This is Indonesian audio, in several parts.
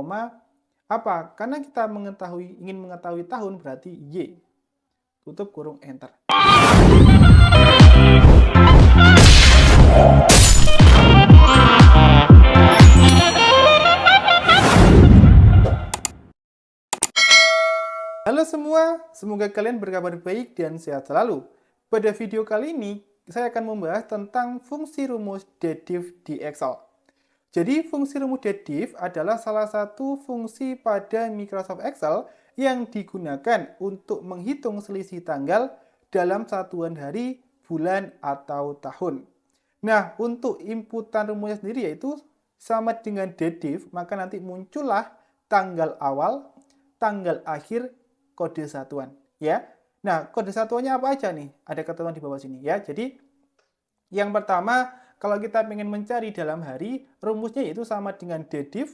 koma apa? Karena kita ingin mengetahui tahun berarti Y. Tutup kurung enter. Halo semua, semoga kalian berkabar baik dan sehat selalu. Pada video kali ini, saya akan membahas tentang fungsi rumus dedup di Excel. Jadi, fungsi rumus dedup adalah salah satu fungsi pada Microsoft Excel yang digunakan untuk menghitung selisih tanggal dalam satuan hari, bulan, atau tahun. Nah, untuk inputan rumusnya sendiri yaitu sama dengan dedup, maka nanti muncullah tanggal awal, tanggal akhir, kode satuan, ya. Nah, kode satuannya apa aja nih? Ada ketentuan di bawah sini, ya. Jadi, yang pertama, kalau kita ingin mencari dalam hari, rumusnya yaitu sama dengan dedup,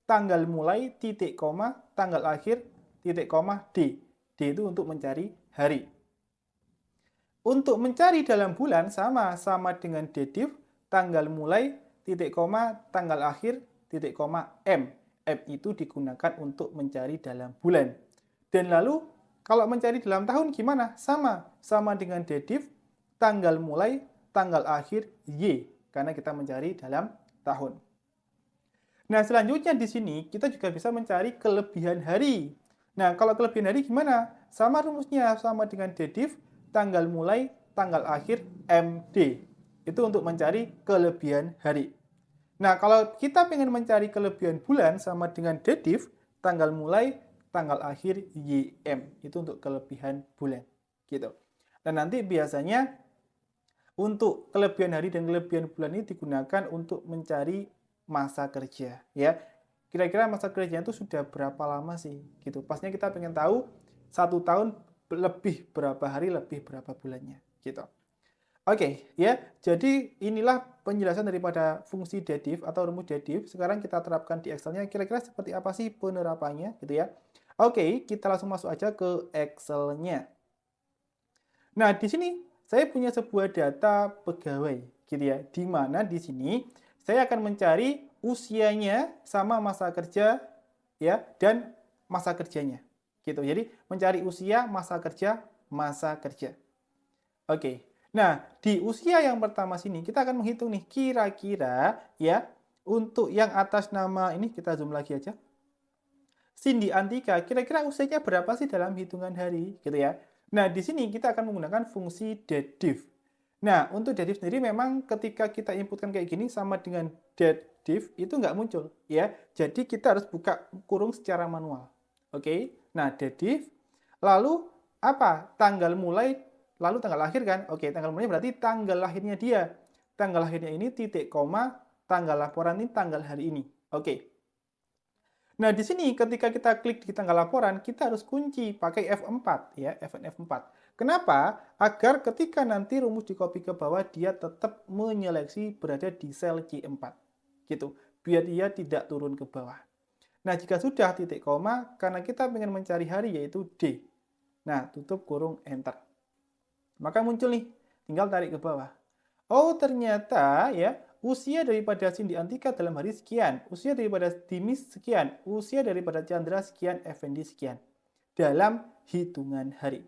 tanggal mulai, titik koma, tanggal akhir, titik koma, D. D itu untuk mencari hari. Untuk mencari dalam bulan, sama dengan dedup, tanggal mulai, titik koma, tanggal akhir, titik koma, M. M itu digunakan untuk mencari dalam bulan. Dan lalu, kalau mencari dalam tahun gimana? Sama dengan dedup, tanggal mulai, tanggal akhir, Y. Karena kita mencari dalam tahun. Nah, selanjutnya di sini, kita juga bisa mencari kelebihan hari. Nah, kalau kelebihan hari gimana? Sama rumusnya, sama dengan dedup, tanggal mulai, tanggal akhir, MD. Itu untuk mencari kelebihan hari. Nah, kalau kita ingin mencari kelebihan bulan, sama dengan dedup, tanggal mulai, tanggal akhir YM, itu untuk kelebihan bulan, gitu. Dan nanti biasanya untuk kelebihan hari dan kelebihan bulan ini digunakan untuk mencari masa kerja, ya. Kira-kira masa kerjanya itu sudah berapa lama sih, gitu. Pastinya kita pengen tahu 1 tahun lebih berapa hari, lebih berapa bulannya, gitu. Oke, ya. Jadi inilah penjelasan daripada fungsi dedup atau rumus dedup. Sekarang kita terapkan di Excel-nya. Kira-kira seperti apa sih penerapannya, gitu ya? Oke, kita langsung masuk aja ke Excel-nya. Nah, di sini saya punya sebuah data pegawai, gitu ya. Di mana di sini saya akan mencari usianya sama masa kerja, ya, dan masa kerjanya, gitu. Jadi mencari usia, masa kerja, masa kerja. Oke. Nah, di usia yang pertama sini kita akan menghitung nih kira-kira ya untuk yang atas nama ini kita zoom lagi aja. Cindy Antika, kira-kira usianya berapa sih dalam hitungan hari, gitu ya. Nah, di sini kita akan menggunakan fungsi dedup. Nah, untuk dedup sendiri memang ketika kita inputkan kayak gini sama dengan dedup itu nggak muncul, ya. Jadi kita harus buka kurung secara manual. Oke, nah dedup, lalu apa? Tanggal mulai, lalu tanggal akhir kan? Oke, tanggal mulai berarti tanggal lahirnya dia. Tanggal lahirnya ini titik koma, tanggal laporan ini tanggal hari ini. Oke. Nah, di sini ketika kita klik di tanggal laporan, kita harus kunci pakai F4 ya, F4. Kenapa? Agar ketika nanti rumus di copy ke bawah dia tetap menyeleksi berada di sel C4. Gitu. Biar dia tidak turun ke bawah. Nah, jika sudah titik koma, karena kita ingin mencari hari yaitu D. Nah, tutup kurung enter. Maka muncul nih, tinggal tarik ke bawah. Oh, ternyata ya usia daripada Cindy Antika dalam hari sekian, usia daripada Dimis sekian, usia daripada Chandra sekian, Effendi sekian. Dalam hitungan hari.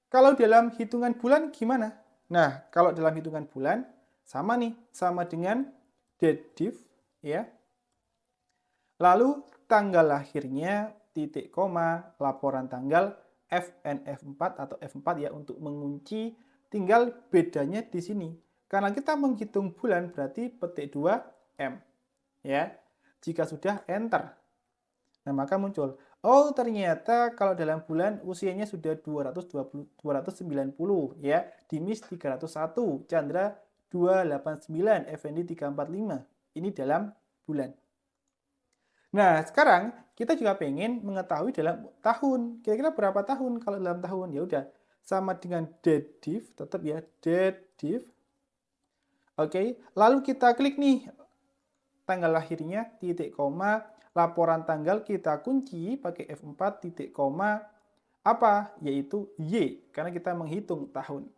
Kalau dalam hitungan bulan gimana? Nah, kalau dalam hitungan bulan, sama nih, sama dengan dedup, ya. Lalu tanggal lahirnya, titik koma, laporan tanggal, FNF4 atau F4 ya untuk mengunci, tinggal bedanya di sini. Karena kita menghitung bulan berarti petik 2M. Ya. Jika sudah enter. Nah, maka muncul. Oh, ternyata kalau dalam bulan usianya sudah 290 ya. Dimis 301, Chandra 289, Effendi 345. Ini dalam bulan. Nah, sekarang kita juga pengen mengetahui dalam tahun. Kira-kira berapa tahun kalau dalam tahun? Ya udah, sama dengan dedup, tetap ya, dedup. Oke, lalu kita klik nih tanggal lahirnya, titik koma, laporan tanggal kita kunci pakai F4, titik koma, apa? Yaitu Y, karena kita menghitung tahun.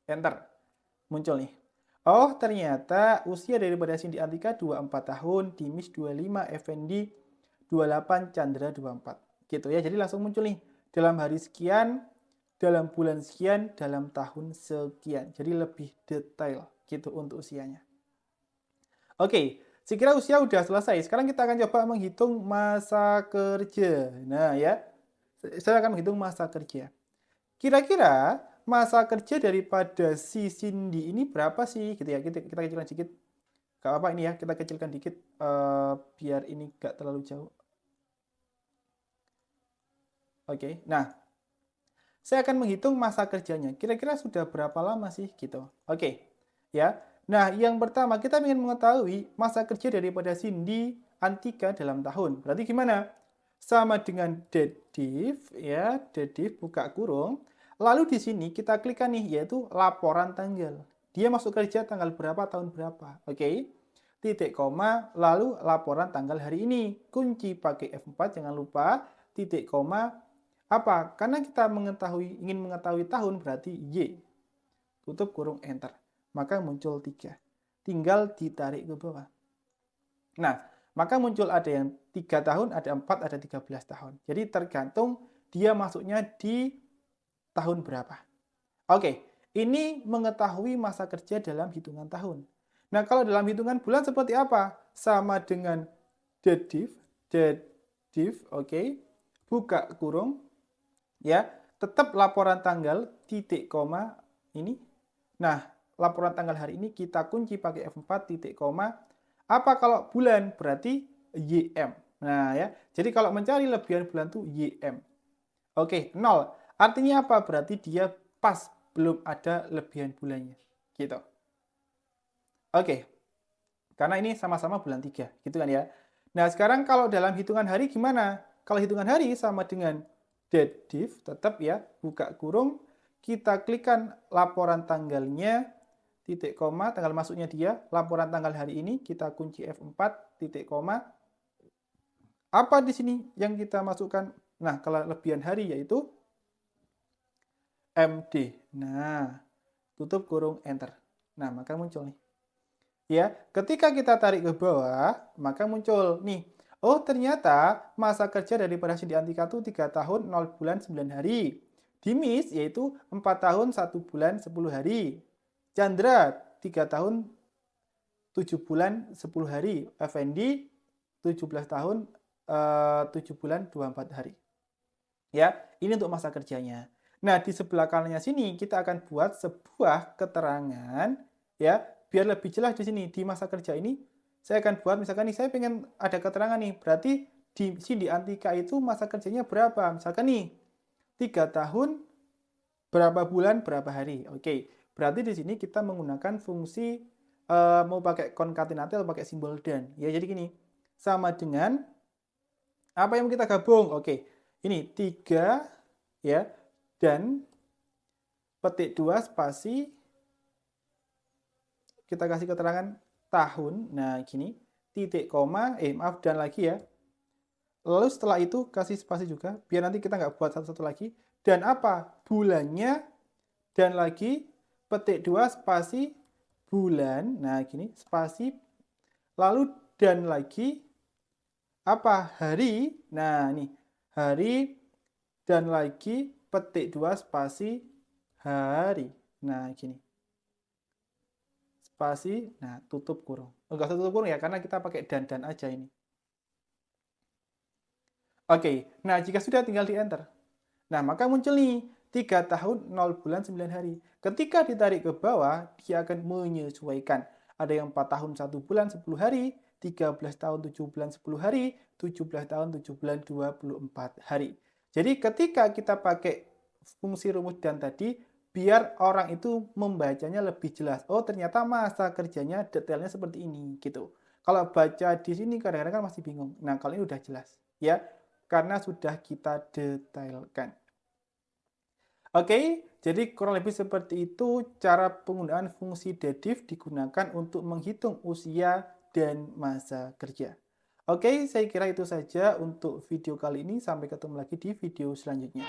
Enter. Muncul nih. Oh, ternyata usia daripada Cindy Antika 24 tahun, Dimis 25, Effendi 28, Chandra 24. Gitu ya. Jadi langsung muncul nih dalam hari sekian, dalam bulan sekian, dalam tahun sekian. Jadi lebih detail gitu untuk usianya. Oke, sekira usia udah selesai. Sekarang kita akan coba menghitung masa kerja. Nah ya, saya akan menghitung masa kerja. Kira-kira masa kerja daripada si Cindy ini berapa sih? Gitu ya, kita kecilkan sedikit. Gak apa-apa ini ya, kita kecilkan dikit biar ini gak terlalu jauh. Oke, nah saya akan menghitung masa kerjanya. Kira-kira sudah berapa lama sih gitu. Oke, ya. Nah, yang pertama kita ingin mengetahui masa kerja daripada Cindy Antika dalam tahun. Berarti gimana? Sama dengan dedif ya, dedif buka kurung. Lalu di sini kita klikkan nih yaitu laporan tanggal. Dia masuk kerja tanggal berapa, tahun berapa. Oke. Titik koma, lalu laporan tanggal hari ini. Kunci pakai F4 jangan lupa. Titik koma apa? Karena kita ingin mengetahui tahun berarti Y. Tutup kurung enter. Maka muncul 3. Tinggal ditarik ke bawah. Nah, maka muncul ada yang 3 tahun, ada 4, ada 13 tahun. Jadi tergantung dia masuknya di tahun berapa. Oke, ini mengetahui masa kerja dalam hitungan tahun. Nah, kalau dalam hitungan bulan seperti apa? Sama dengan dedif, oke. Buka kurung, ya, tetap laporan tanggal, titik koma, ini. Nah, laporan tanggal hari ini kita kunci pakai F4, titik koma. Apa kalau bulan? Berarti YM. Nah ya, jadi kalau mencari lebihan bulan itu YM. Oke, 0. Artinya apa? Berarti dia pas, belum ada lebihan bulannya. Gitu. Oke, karena ini sama-sama bulan 3. Gitu kan ya. Nah sekarang kalau dalam hitungan hari gimana? Kalau hitungan hari sama dengan dedif, tetap ya, buka kurung. Kita klikkan laporan tanggalnya, titik koma, tanggal masuknya dia, laporan tanggal hari ini, kita kunci F4, titik koma. Apa di sini yang kita masukkan? Nah, kalau lebihan hari yaitu MD. Nah, tutup kurung enter. Nah, maka muncul nih. Ya, ketika kita tarik ke bawah, maka muncul nih. Oh, ternyata masa kerja daripada Cindy Antika itu 3 tahun 0 bulan 9 hari. Dimis yaitu 4 tahun 1 bulan 10 hari. Chandra 3 tahun 7 bulan 10 hari. Effendi 17 tahun 7 bulan 24 hari. Ya, ini untuk masa kerjanya. Nah, di sebelah kanannya sini kita akan buat sebuah keterangan ya, biar lebih jelas di sini di masa kerja ini saya akan buat misalkan nih saya pengen ada keterangan nih, berarti di Cindy Antika itu masa kerjanya berapa? Misalkan nih 3 tahun berapa bulan berapa hari. Oke. Berarti di sini kita menggunakan fungsi mau pakai konkatenate atau pakai simbol dan. Ya, jadi gini. Sama dengan apa yang kita gabung? Oke. Ini 3 ya dan petik 2 spasi kita kasih keterangan tahun. Nah, gini. Titik koma, maaf dan lagi ya. Lalu setelah itu kasih spasi juga biar nanti kita nggak buat satu-satu lagi. Dan apa? Bulannya dan lagi petik 2 spasi bulan. Nah, gini, spasi lalu dan lagi apa? Hari. Nah, nih, hari dan lagi petik 2 spasi hari. Nah, gini. Spasi, nah tutup kurung. Enggak usah tutup kurung ya, karena kita pakai dan aja ini. Oke, nah jika sudah tinggal di enter. Nah, maka muncul nih 3 tahun 0 bulan 9 hari. Ketika ditarik ke bawah, dia akan menyesuaikan. Ada yang 4 tahun 1 bulan 10 hari, 13 tahun 7 bulan 10 hari, 17 tahun 7 bulan 24 hari. Jadi ketika kita pakai fungsi rumus dan tadi, biar orang itu membacanya lebih jelas. Oh, ternyata masa kerjanya detailnya seperti ini gitu. Kalau baca di sini kadang-kadang kan masih bingung. Nah, kalau ini udah jelas ya, karena sudah kita detailkan. Oke, jadi kurang lebih seperti itu cara penggunaan fungsi dedif digunakan untuk menghitung usia dan masa kerja. Oke, saya kira itu saja untuk video kali ini. Sampai ketemu lagi di video selanjutnya.